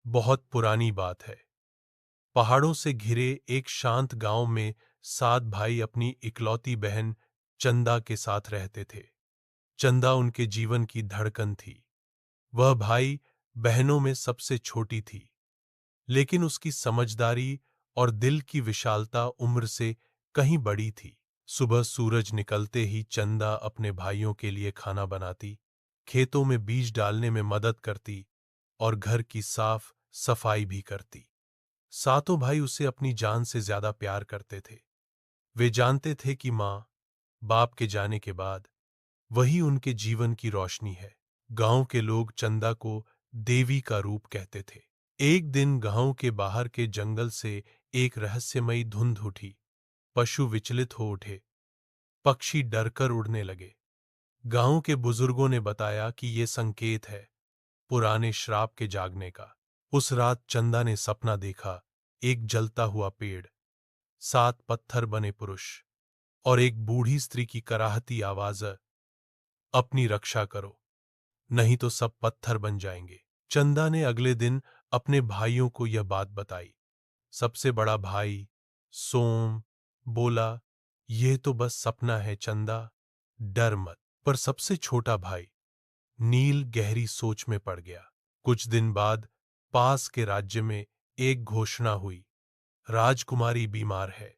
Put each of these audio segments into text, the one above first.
बहुत पुरानी बात है। पहाड़ों से घिरे एक शांत गांव में 7 भाई अपनी इकलौती बहन चंदा के साथ रहते थे। चंदा उनके जीवन की धड़कन थी। वह भाई बहनों में सबसे छोटी थी, लेकिन उसकी समझदारी और दिल की विशालता उम्र से कहीं बड़ी थी। सुबह सूरज निकलते ही चंदा अपने भाइयों के लिए खाना बनाती, खेतों में बीज डालने में मदद करती और घर की साफ सफाई भी करती। सातों भाई उसे अपनी जान से ज्यादा प्यार करते थे। वे जानते थे कि माँ बाप के जाने के बाद वही उनके जीवन की रोशनी है। गांव के लोग चंदा को देवी का रूप कहते थे। एक दिन गांव के बाहर के जंगल से एक रहस्यमयी धुंध उठी। पशु विचलित हो उठे, पक्षी डरकर उड़ने लगे। गांव के बुजुर्गों ने बताया कि ये संकेत है पुराने श्राप के जागने का। उस रात चंदा ने सपना देखा, एक जलता हुआ पेड़, 7 पत्थर बने पुरुष और एक बूढ़ी स्त्री की कराहती आवाज, अपनी रक्षा करो, नहीं तो सब पत्थर बन जाएंगे। चंदा ने अगले दिन अपने भाइयों को यह बात बताई। सबसे बड़ा भाई सोम बोला, यह तो बस सपना है चंदा, डर मत। पर सबसे छोटा भाई नील गहरी सोच में पड़ गया। कुछ दिन बाद पास के राज्य में एक घोषणा हुई, राजकुमारी बीमार है,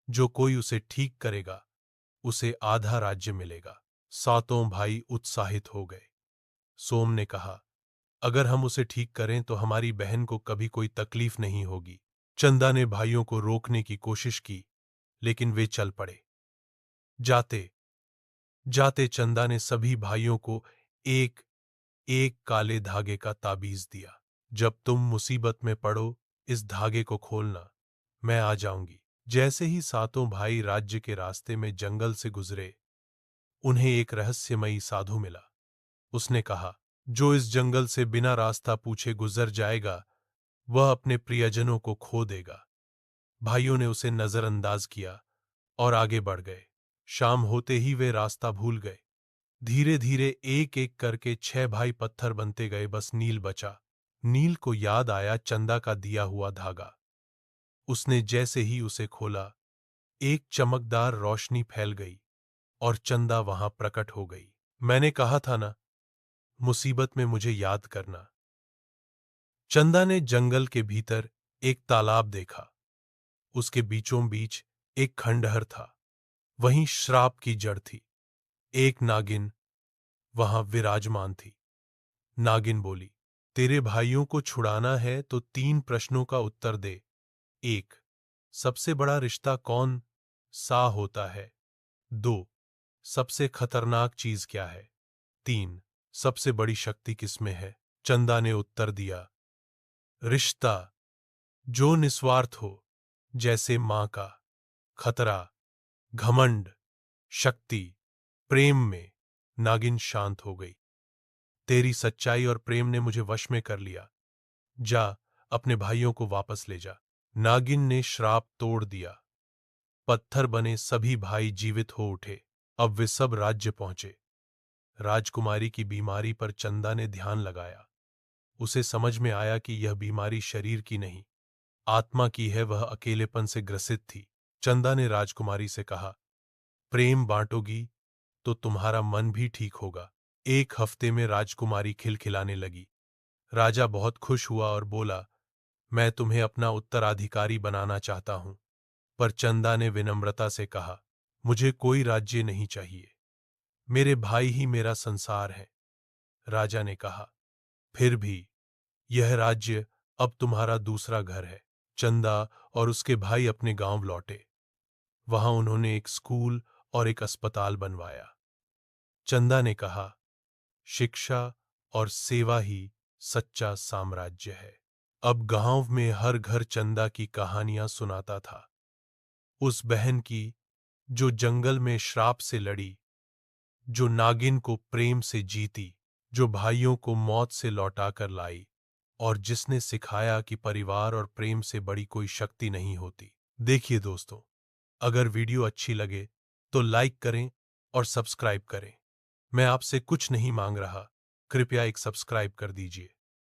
जो कोई उसे ठीक करेगा उसे आधा राज्य मिलेगा। सातों भाई उत्साहित हो गए। सोम ने कहा, अगर हम उसे ठीक करें तो हमारी बहन को कभी कोई तकलीफ नहीं होगी। चंदा ने भाइयों को रोकने की कोशिश की, लेकिन वे चल पड़े। जाते जाते चंदा ने सभी भाइयों को एक एक काले धागे का ताबीज दिया। जब तुम मुसीबत में पड़ो, इस धागे को खोलना, मैं आ जाऊंगी। जैसे ही सातों भाई राज्य के रास्ते में जंगल से गुजरे, उन्हें एक रहस्यमयी साधु मिला। उसने कहा, जो इस जंगल से बिना रास्ता पूछे गुजर जाएगा, वह अपने प्रियजनों को खो देगा। भाइयों ने उसे नजरअंदाज किया और आगे बढ़ गए। शाम होते ही वे रास्ता भूल गए। धीरे धीरे एक एक करके 6 भाई पत्थर बनते गए, बस नील बचा। नील को याद आया चंदा का दिया हुआ धागा। उसने जैसे ही उसे खोला, एक चमकदार रोशनी फैल गई और चंदा वहां प्रकट हो गई। मैंने कहा था ना, मुसीबत में मुझे याद करना। चंदा ने जंगल के भीतर एक तालाब देखा। उसके बीचों बीच एक खंडहर था। वहीं श्राप की जड़ थी। एक नागिन वहां विराजमान थी। नागिन बोली, तेरे भाइयों को छुड़ाना है तो 3 प्रश्नों का उत्तर दे। 1, सबसे बड़ा रिश्ता कौन सा होता है? 2, सबसे खतरनाक चीज क्या है? 3, सबसे बड़ी शक्ति किसमें है? चंदा ने उत्तर दिया, रिश्ता, जो निस्वार्थ हो, जैसे मां का। खतरा, घमंड, शक्ति, प्रेम में। नागिन शांत हो गई। तेरी सच्चाई और प्रेम ने मुझे वश में कर लिया। जा, अपने भाइयों को वापस ले जा। नागिन ने श्राप तोड़ दिया। पत्थर बने सभी भाई जीवित हो उठे। अब वे सब राज्य पहुंचे। राजकुमारी की बीमारी पर चंदा ने ध्यान लगाया। उसे समझ में आया कि यह बीमारी शरीर की नहीं, आत्मा की है। वह अकेलेपन से ग्रसित थी। चंदा ने राजकुमारी से कहा, प्रेम बांटोगी तो तुम्हारा मन भी ठीक होगा। 1 हफ्ते में राजकुमारी खिलखिलाने लगी। राजा बहुत खुश हुआ और बोला, मैं तुम्हें अपना उत्तराधिकारी बनाना चाहता हूं। पर चंदा ने विनम्रता से कहा, मुझे कोई राज्य नहीं चाहिए, मेरे भाई ही मेरा संसार है। राजा ने कहा, फिर भी यह राज्य अब तुम्हारा दूसरा घर है। चंदा और उसके भाई अपने गांव लौटे। वहां उन्होंने एक स्कूल और एक अस्पताल बनवाया। चंदा ने कहा, शिक्षा और सेवा ही सच्चा साम्राज्य है। अब गांव में हर घर चंदा की कहानियां सुनाता था। उस बहन की जो जंगल में श्राप से लड़ी, जो नागिन को प्रेम से जीती, जो भाइयों को मौत से लौटाकर लाई, और जिसने सिखाया कि परिवार और प्रेम से बड़ी कोई शक्ति नहीं होती। देखिए दोस्तों, अगर वीडियो अच्छी लगे तो लाइक करें और सब्सक्राइब करें। मैं आपसे कुछ नहीं मांग रहा, कृपया एक सब्सक्राइब कर दीजिए।